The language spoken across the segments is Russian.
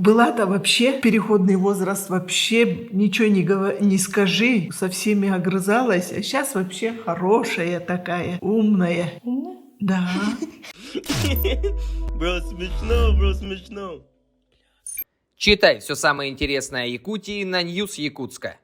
Была-то вообще переходный возраст, вообще ничего не скажи, со всеми огрызалась, а сейчас вообще хорошая такая, умная. Умная? Да. Бро, смешно. Читай все самое интересное о Якутии на News Якутска.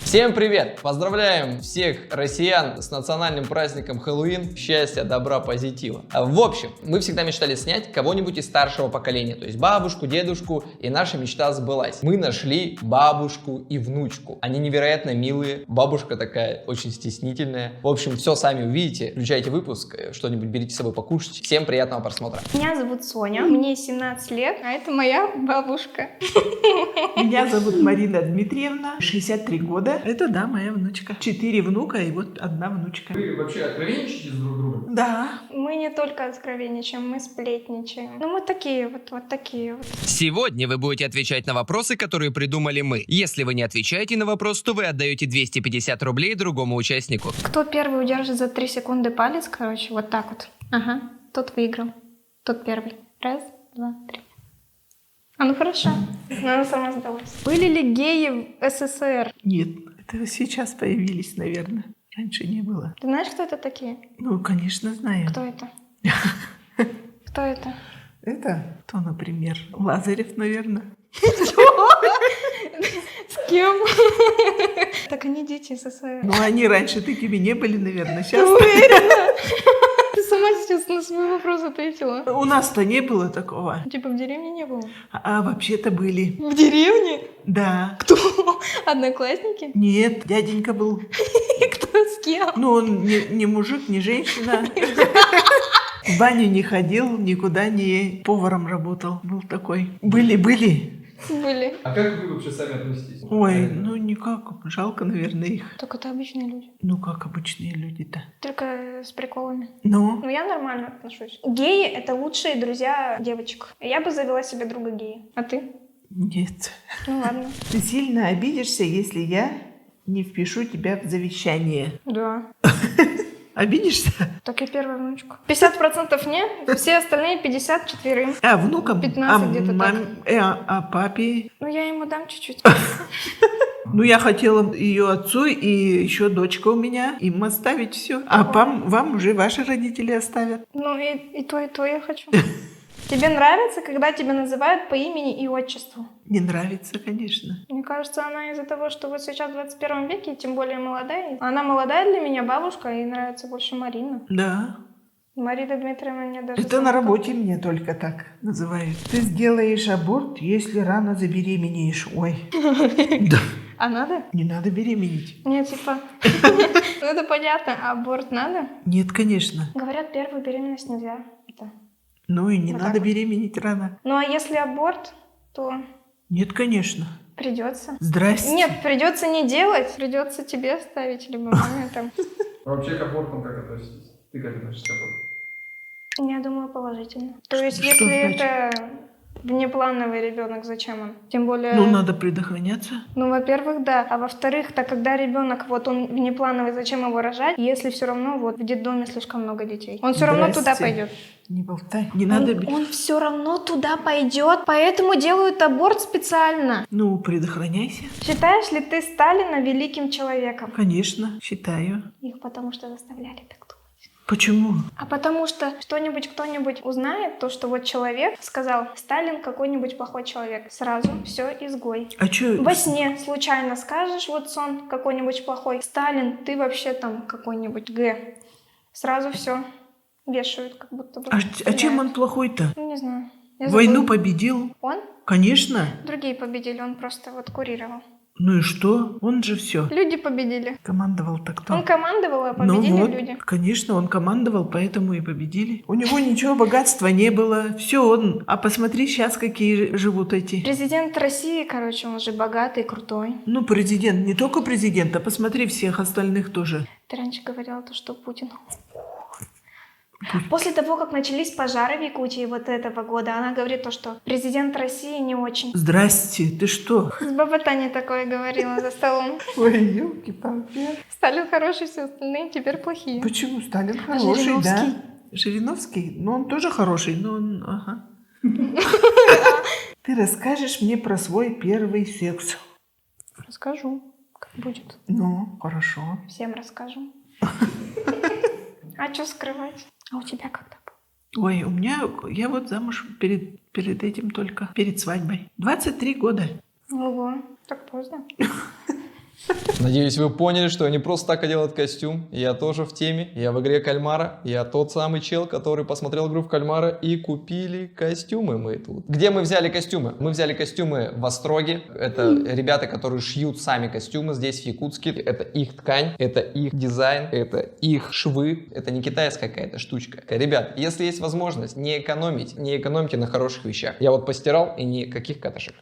Всем привет! Поздравляем всех россиян с национальным праздником Хэллоуин, счастья, добра, позитива. В общем, мы всегда мечтали снять кого-нибудь из старшего поколения, то есть бабушку, дедушку, и наша мечта сбылась. Мы нашли бабушку и внучку. Они невероятно милые, бабушка такая очень стеснительная. В общем, все сами увидите, включайте выпуск, что-нибудь берите с собой покушать. Всем приятного просмотра. Меня зовут Соня, мне 17 лет, а это моя бабушка. Меня зовут Марина Дмитриевна, 63 года. Это, да, моя внучка. 4 внука и вот 1 внучка. Вы вообще откровенничаете с друг другом? Да. Мы не только откровенничаем, мы сплетничаем. Ну, мы такие вот такие вот. Сегодня вы будете отвечать на вопросы, которые придумали мы. Если вы не отвечаете на вопрос, то вы отдаете 250 рублей другому участнику. Кто первый удержит за 3 секунды палец, короче, вот так вот. Ага, тот выиграл. Тот первый. 1, 2, 3. А ну хорошо. Она сама сдалась. Были ли геи в СССР? Нет, это сейчас появились, наверное. Раньше не было. Ты знаешь, кто это такие? Ну, конечно, знаю. Кто это? Кто это? Это кто, например? Лазарев, наверное. С кем? Так они дети СССР. Ну, они раньше такими не были, наверное. Сейчас Ты сама сейчас на свой вопрос ответила. у нас-то не было такого. Типа в деревне не было. А вообще-то были. В деревне? Да. Кто? Одноклассники? Нет, дяденька был. Кто с кем? Ну, он не мужик, не женщина. В баню не ходил, никуда не поваром работал. Был такой. Были. Были. А как вы вообще сами относитесь? Ой, ну никак. Жалко, наверное, их. Так это обычные люди. Ну, как обычные люди-то. Только с приколами. Ну, Ну, я нормально отношусь. Геи — это лучшие друзья девочек. Я бы завела себе друга гея. А ты? нет. Ну ладно. Ты сильно обидишься, если я не впишу тебя в завещание. Да. Обидишься? Так и первая внучка. 50% нет, все остальные 54. А, внукам? 15 где-то так. А папе? Ну, я ему дам чуть-чуть. Ну, я хотела ее отцу и еще дочка у меня, им оставить все. А вам уже ваши родители оставят. Ну, и то я хочу. Тебе нравится, когда тебя называют по имени и отчеству? Не нравится, конечно. Мне кажется, она из-за того, что вот сейчас в 21 веке, тем более молодая. Она молодая для меня бабушка, ей нравится больше Марина. Да. Марина Дмитриевна мне даже... Это на работе меня только так называют. Ты сделаешь аборт, если рано забеременеешь. Ой. Да. А надо? Не надо беременеть. Нет, типа... Ну, это понятно. А аборт надо? Нет, конечно. Говорят, первую беременность нельзя. Да. Ну и не Вот надо так вот. беременеть рано. Ну, а если аборт, то Нет, конечно. придется. Здрасте. Нет, придется не делать. Придется тебе оставить, либо маме там. А вообще к абортам как относитесь? Ты как относишься к аборту? Я думаю, положительно. То есть, Что если значит? это внеплановый ребенок, зачем он? Тем более... Ну, надо предохраняться. Ну, во-первых, да. А во-вторых, так когда ребенок, вот он внеплановый, зачем его рожать, если все равно вот в детдоме слишком много детей? Он все равно туда Здрасте. пойдет. Не болтай. Не надо... Он все равно туда пойдет, поэтому делают аборт специально. Ну, предохраняйся. Считаешь ли ты Сталина великим человеком? Конечно, считаю. Их потому что заставляли так думать. Почему? А потому что кто-нибудь узнает то, что вот человек сказал, Сталин какой-нибудь плохой человек. Сразу все, изгой. А чё? Во сне случайно скажешь, вот сон какой-нибудь плохой. Сталин, ты вообще там какой-нибудь Г. Сразу все вешают, как будто бы. А чем он плохой-то? Ну, не знаю. Я Войну забыла. победил? Он? Конечно. Другие победили, он просто вот курировал. Ну и что? Он же все. Люди победили. Командовал-то кто? Он командовал, а Ну победили вот, люди. конечно, он командовал, поэтому и победили. У него ничего богатства не было. Все он. А посмотри сейчас, какие живут эти. Президент России, короче, он же богатый, крутой. Ну, президент, не только президент, а посмотри всех остальных тоже. Ты раньше говорила то, что Путин. После того, как начались пожары в Якутии вот этого года, она говорит то, что президент России не очень. Здрасте, ты что? С бабой Таней такое говорила за столом. Ой, елки-палки. Сталин хороший, все остальные теперь плохие. Почему Сталин А хороший, да? Жириновский? Жириновский? Ну, он тоже хороший, но он... Ага. Ты расскажешь мне про свой первый секс. Расскажу, как будет. Ну, хорошо. Всем расскажу. А что скрывать? А у тебя когда был? Ой, у меня... Я вот замуж перед этим только, перед свадьбой. 23 года. Ого, так поздно. Надеюсь, вы поняли, что я не просто так одел этот костюм. Я тоже в теме. Я в игре кальмара. Я тот самый чел, который посмотрел игру в кальмара и купили костюмы мы тут. Где мы взяли костюмы? Мы взяли костюмы в Остроге. Это ребята, которые шьют сами костюмы здесь, в Якутске. Это их ткань, это их дизайн, это их швы. Это не китайская какая-то штучка. Ребят, если есть возможность не экономить, не экономьте на хороших вещах. Я вот постирал и никаких катышек.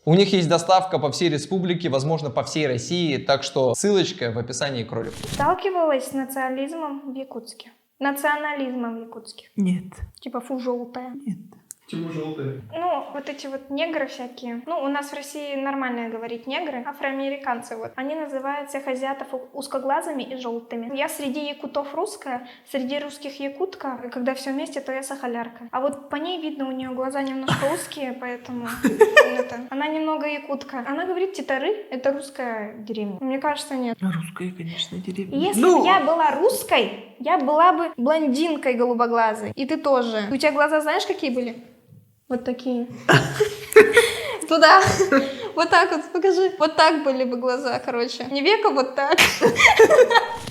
У них есть доставка по всей республике, возможно, по всей России, так что ссылочка в описании к ролику. Сталкивалась с национализмом в Якутске? Национализмом в Якутске? Нет. Типа фу, желтая. Нет. Почему желтые? Ну, вот эти вот негры всякие. Ну, у нас в России нормально говорить негры, афроамериканцы вот. Они называют всех азиатов узкоглазыми и желтыми. Я среди якутов русская, среди русских якутка. И когда все вместе, то я сахалярка. А вот по ней видно, у нее глаза немножко узкие, поэтому она немного якутка. Она говорит, Титары — это русская деревня. Мне кажется, нет. Русская, конечно, деревня. Если бы я была русской, я была бы блондинкой голубоглазой. И ты тоже. У тебя глаза знаешь, какие были? Вот такие. Туда. Вот так вот, покажи. Вот так были бы глаза, короче. Не века, вот так.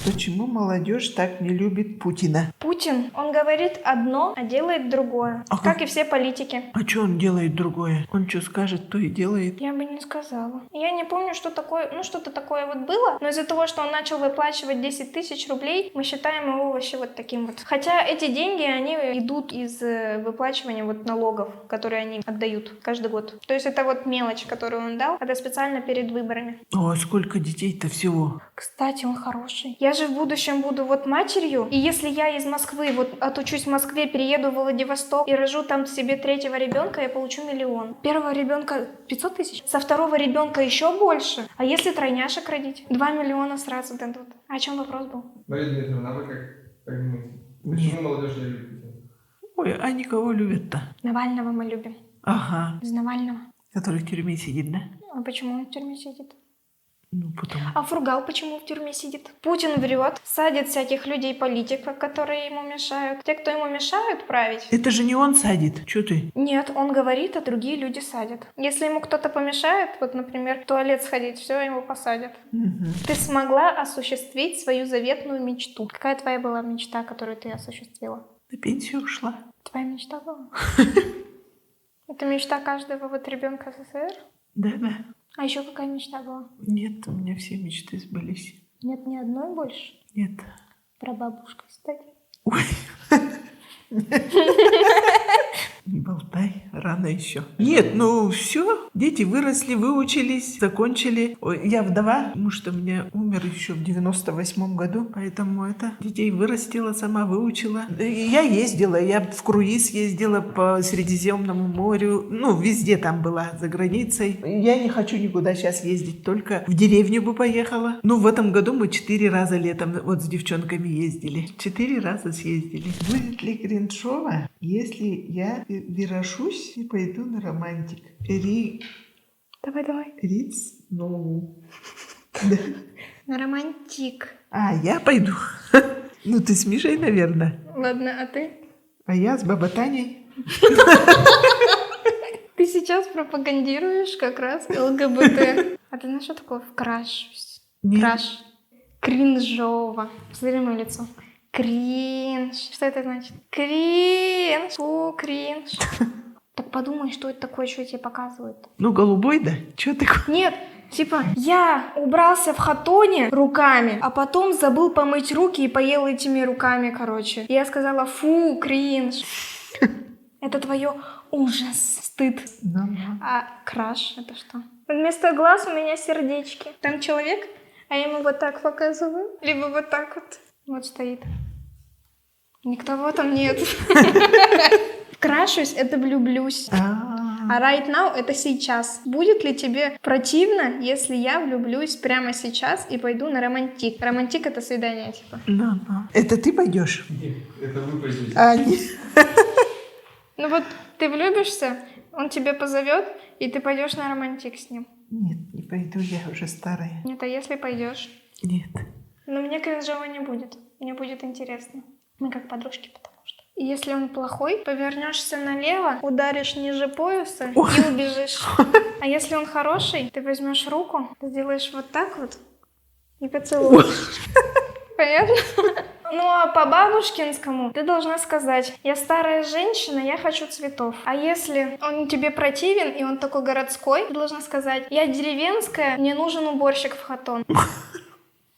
Почему молодежь так не любит Путина? Pутин, он говорит одно, а делает другое. Ага. Как и все политики. А что он делает другое? Он что скажет, то и делает. Я бы не сказала. Я не помню, что такое, ну что-то такое вот было, но из-за того, что он начал выплачивать 10 тысяч рублей, мы считаем его вообще вот таким вот. Хотя эти деньги, они идут из выплачивания вот налогов, которые они отдают каждый год. То есть это вот мелочь, которую он дал, это специально перед выборами. О, сколько детей-то всего. Кстати, он хороший. Я же в будущем буду вот матерью, и если я из Москвы вот отучусь в Москве, перееду в Владивосток и рожу там себе 3-го ребенка, я получу 1 миллион. 1-го ребенка 500 тысяч, со 2-го ребенка еще больше. А если тройняшек родить? 2 миллиона сразу дадут. А о чем вопрос был? Мария Дмитриевна, а вы как думаете? Почему молодежь не любит Путина? Ой, а никого любят-то? Навального мы любим. Ага. Из Навального. Который в тюрьме сидит, да? А почему он в тюрьме сидит? Ну, потому... А Фургал почему в тюрьме сидит? Путин врет, садит всяких людей-политиков, которые ему мешают. Те, кто ему мешают править. Это же не он садит. Чё ты? Нет, он говорит, а другие люди садят. Если ему кто-то помешает, вот, например, в туалет сходить, все, его посадят. Угу. Ты смогла осуществить свою заветную мечту. Какая твоя была мечта, которую ты осуществила? На пенсию ушла. Твоя мечта была? Это мечта каждого вот ребенка СССР? Да-да. А еще какая мечта была? Нет, у меня все мечты сбылись. Нет ни одной больше? Нет. Про бабушкой стать? Ой. Не болтай, рано еще. Нет, ну все, дети выросли, выучились, закончили. Ой, я вдова, муж у меня умер еще в 98 году, поэтому это детей вырастила, сама выучила. Я ездила, я в круиз ездила по Средиземному морю, ну везде там была, за границей. Я не хочу никуда сейчас ездить, только в деревню бы поехала. Ну в этом году мы 4 раза летом вот с девчонками ездили. 4 раза съездили. Будет ли кринжово, если я виражусь и пойду на романтик? Давай. Риц? Ну... На романтик. А, я пойду. Ну, ты с Мишей, наверное. Ладно, а ты? А я с бабой Таней. Ты сейчас пропагандируешь как раз ЛГБТ. А ты знаешь, что такое вкрашусь? Нет. Краш. Кринжово. Посмотри мое лицо. Кринж. Что это значит? Кринж. Фу, кринж. Так подумай, что это такое, что тебе показывают. Ну, голубой, да? Чё ты? Нет, типа, я убрался в хатоне руками, а потом забыл помыть руки и поел этими руками, короче. И я сказала, фу, кринж. Это твое ужас, стыд. А краш это что? Вместо глаз у меня сердечки. Там человек, а я ему вот так показываю. Либо вот так вот. Вот стоит. Никого там нет. Крашусь, это влюблюсь. А right now это сейчас. Будет ли тебе противно, если я влюблюсь прямо сейчас и пойду на романтик? Романтик это свидание, типа. Да. Это ты пойдешь? Нет, это вы пойдете. А, нет. Ну вот ты влюбишься, он тебе позовет, и ты пойдешь на романтик с ним. Нет, не пойду, я уже старая. Нет, а если пойдешь? Нет. Но мне кринжово не будет. Мне будет интересно. Мы как подружки, потому что. И если он плохой, повернешься налево, ударишь ниже пояса и убежишь. А если он хороший, ты возьмешь руку, сделаешь вот так вот и поцелуешь. Понятно? Ну а по бабушкинскому ты должна сказать: я старая женщина, я хочу цветов. А если он тебе противен и он такой городской, ты должна сказать: я деревенская, мне нужен уборщик в хатон.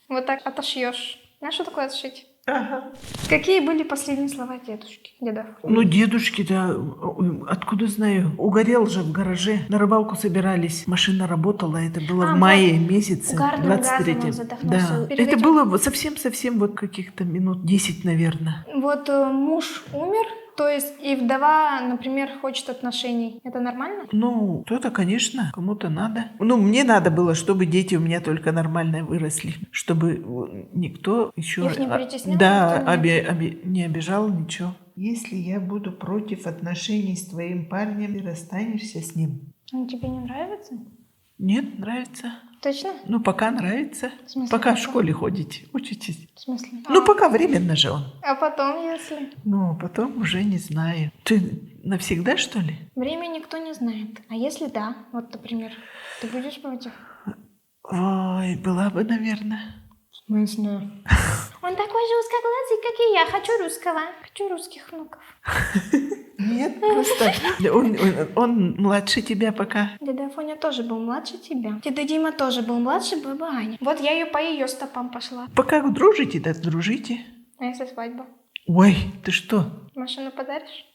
Вот так отошьешь. Знаешь, что такое отшить? Ага. Какие были последние слова дедушки, дедов? Ну, дедушки-то, откуда знаю, угорел же в гараже, на рыбалку собирались, машина работала, это было в мае месяце, угарным газом 23-м. он задохнулся. Да, Перед это этим- было совсем-совсем вот каких-то минут 10, наверное. Вот муж умер, то есть и вдова, например, хочет отношений. Это нормально? Ну, кто-то, конечно, кому-то надо. Ну, мне надо было, чтобы дети у меня только нормально выросли, чтобы никто еще... Их не притеснял, Да, никто не обижал, ничего. Если я буду против отношений с твоим парнем, ты расстанешься с ним? Он тебе не нравится? Нет, нравится. Точно? Ну, пока нравится. В смысле, Пока в пока? школе ходите, учитесь. В смысле? Ну, пока временно же он. А потом, если... Ну, потом уже не знаю. Ты навсегда, что ли? Время никто не знает. А если да? Вот, например, ты будешь против? Ой, была бы, наверное. В смысле? Он такой же узкоглазый, как и я. Хочу русского. Хочу русских внуков. Нет, просто он младше тебя пока. Деда Афоня тоже был младше тебя. Деда Дима тоже был младше бабы Ани. Вот я ее по ее стопам пошла. Пока дружите, да дружите. А если свадьба? Ой, ты что? Машину подаришь?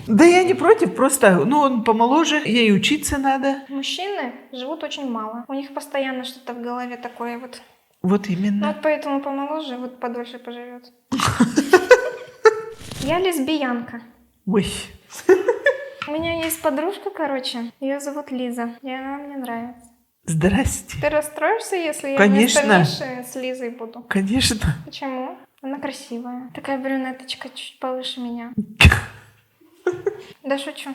Да я не против, просто, ну, он помоложе, ей учиться надо. Мужчины живут очень мало. У них постоянно что-то в голове такое вот. Вот Ну, именно. вот поэтому помоложе, вот подольше поживет. Я лесбиянка. Ой, У меня есть подружка, короче. Ее зовут Лиза. И она мне нравится. здрасте. Ты расстроишься, если я Конечно. вместо Миши с Лизой буду? Конечно. Почему? Она красивая. Такая брюнеточка, чуть повыше меня. Да шучу.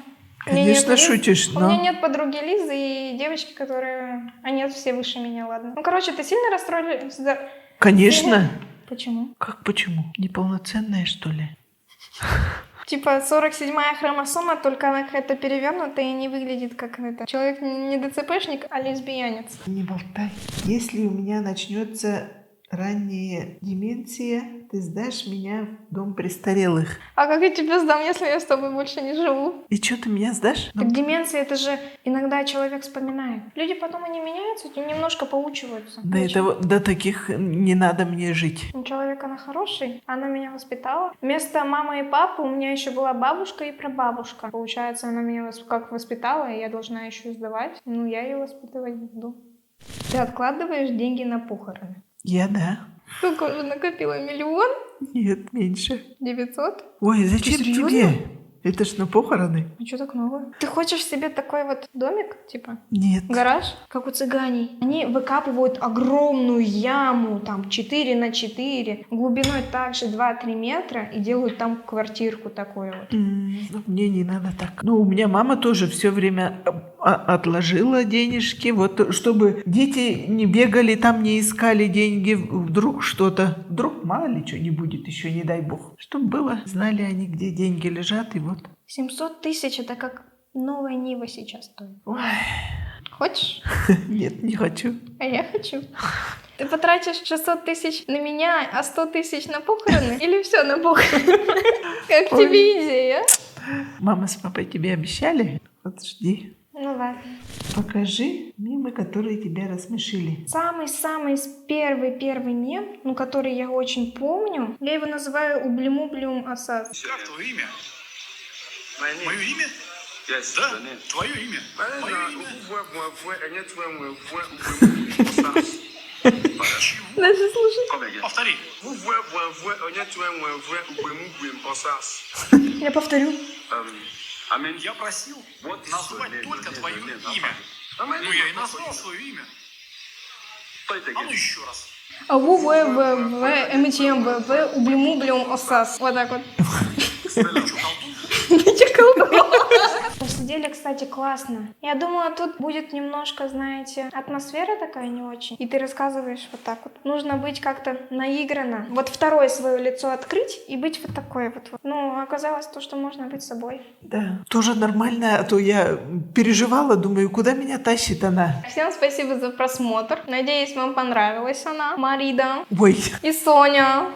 У меня Конечно, нет Лизы. шутишь, У но... меня нет подруги Лизы и девочки, которые... Они все выше меня, ладно. Ну, короче, ты сильно расстроилась? Конечно. Почему? Как почему? Неполноценная, что ли? Типа 47-я хромосома, только она какая-то перевернутая и не выглядит как это. Человек не ДЦПшник, а лесбиянец. Не болтай. Если у меня начнется ранняя деменция, ты сдашь меня в дом престарелых. А как я тебя сдам, если я с тобой больше не живу? И что, ты меня сдашь? Так деменция, это же иногда человек вспоминает. Люди потом они меняются и немножко поучиваются. До таких не надо мне жить. Человек, она хороший, она меня воспитала. Вместо мамы и папы у меня еще была бабушка и прабабушка. Получается, она меня как воспитала, и я должна еще сдавать. Ну, я ее воспитывать буду. Ты откладываешь деньги на похороны? Я да. Сколько уже накопила? 1 Нет, меньше. 900? Ой, зачем серьезно? тебе? Это ж на похороны. А что так много? Ты хочешь себе такой вот домик, типа? Нет. Гараж, как у цыганей. Они выкапывают огромную яму, там 4 на 4, глубиной также 2-3 метра, и делают там квартирку такую вот. Ну, мне не надо так. Ну, у меня мама тоже все время отложила денежки, вот чтобы дети не бегали там, не искали деньги, вдруг что-то, вдруг мало ли что не будет, еще не дай бог. Чтобы было, знали они, где деньги лежат, и вот. 700 тысяч, это как новая Нива сейчас стоит. Ой, Хочешь? нет, не хочу. А я хочу. Ты потратишь 600 тысяч на меня, а 100 тысяч на похороны? Или все на похороны? Как Ой. тебе идея? Мама с папой тебе обещали? Вот жди. Ну ладно. Покажи мемы, которые тебя рассмешили. Самый-самый первый мем, ну, который я очень помню, я его называю «Ублюм-ублюм асас». Как твое имя? Мое имя? Да, твое имя. Мое имя. Даже слушай. Повтори. Я повторю. Я просил назвать только твое имя. Ну, я и назвал свое имя. А ну еще раз. Ублюм, осас. Вот так вот. На самом деле, кстати, классно. Я думала, тут будет немножко, знаете, атмосфера такая не очень. И ты рассказываешь вот так вот. Нужно быть как-то наигранно. Вот второе свое лицо открыть и быть вот такой вот. Ну, оказалось то, что можно быть собой. Да, тоже нормально, а то я переживала, думаю, куда меня тащит она. Всем спасибо за просмотр. Надеюсь, вам понравилась она. Марида Ой, и Соня.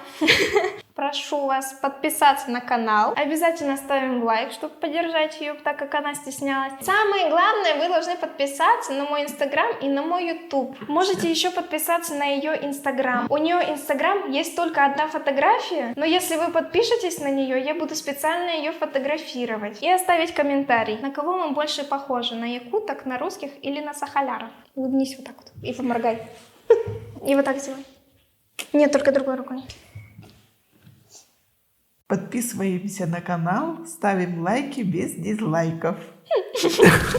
Прошу вас подписаться на канал. Обязательно ставим лайк, чтобы поддержать ее, так как она стеснялась. Самое главное, вы должны подписаться на мой инстаграм и на мой ютуб. Можете еще подписаться на ее инстаграм. У нее инстаграм есть только одна фотография, но если вы подпишетесь на нее, я буду специально ее фотографировать. И оставить комментарий, на кого вам больше похожи, на якуток, на русских или на сахаляров. Улыбнись вот так вот и поморгай. И вот так сделай. Нет, только другой рукой. подписываемся на канал, ставим лайки без дизлайков.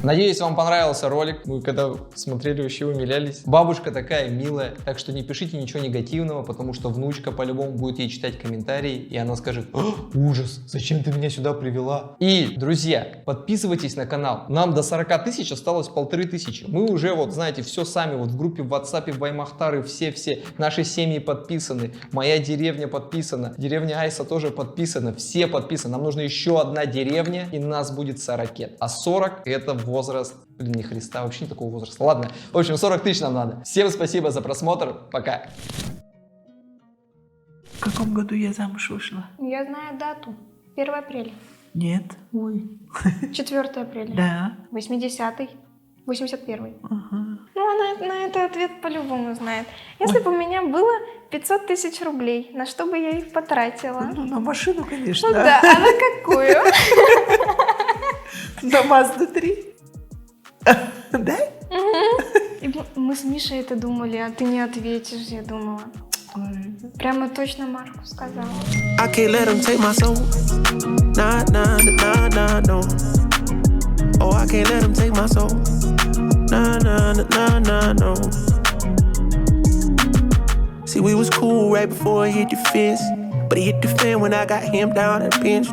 Надеюсь, вам понравился ролик. Мы когда смотрели, вообще умилялись. Бабушка такая милая, так что не пишите ничего негативного, потому что внучка по-любому будет ей читать комментарии, и она скажет: ужас, зачем ты меня сюда привела? И, друзья, подписывайтесь на канал. Нам до 40 тысяч осталось 1500. Мы уже, вот знаете, все сами, вот в группе в WhatsApp, в Баймахтары, все наши семьи подписаны, моя деревня подписана, деревня Айса тоже подписана, все подписаны. Нам нужна еще одна деревня, и нас будет 40. А 40 это возраст, блин, не Христа, вообще не такого возраста. Ладно, в общем, 40 тысяч нам надо. Всем спасибо за просмотр, пока. В каком году я замуж вышла? Я знаю дату. 1 апреля. Нет. Ой. 4 апреля. Да. 80-й. 81-й. Ага. Ну, она на это ответ по-любому знает. Если бы у меня было 500 тысяч рублей, на что бы я их потратила? Ну, на машину, конечно. Ну да, а на какую? На Мазду 3. Да? И мы с Мишей это думали, а ты не ответишь, я думала. Прямо точно Марку сказала. I can't let them take my soul. Nah, nah, nah, nah, no. Oh, I can't let them take my soul. Nah, nah, nah, nah, no. See, we was cool right before it hit the fence, but it hit the fan when I got him down at the bench.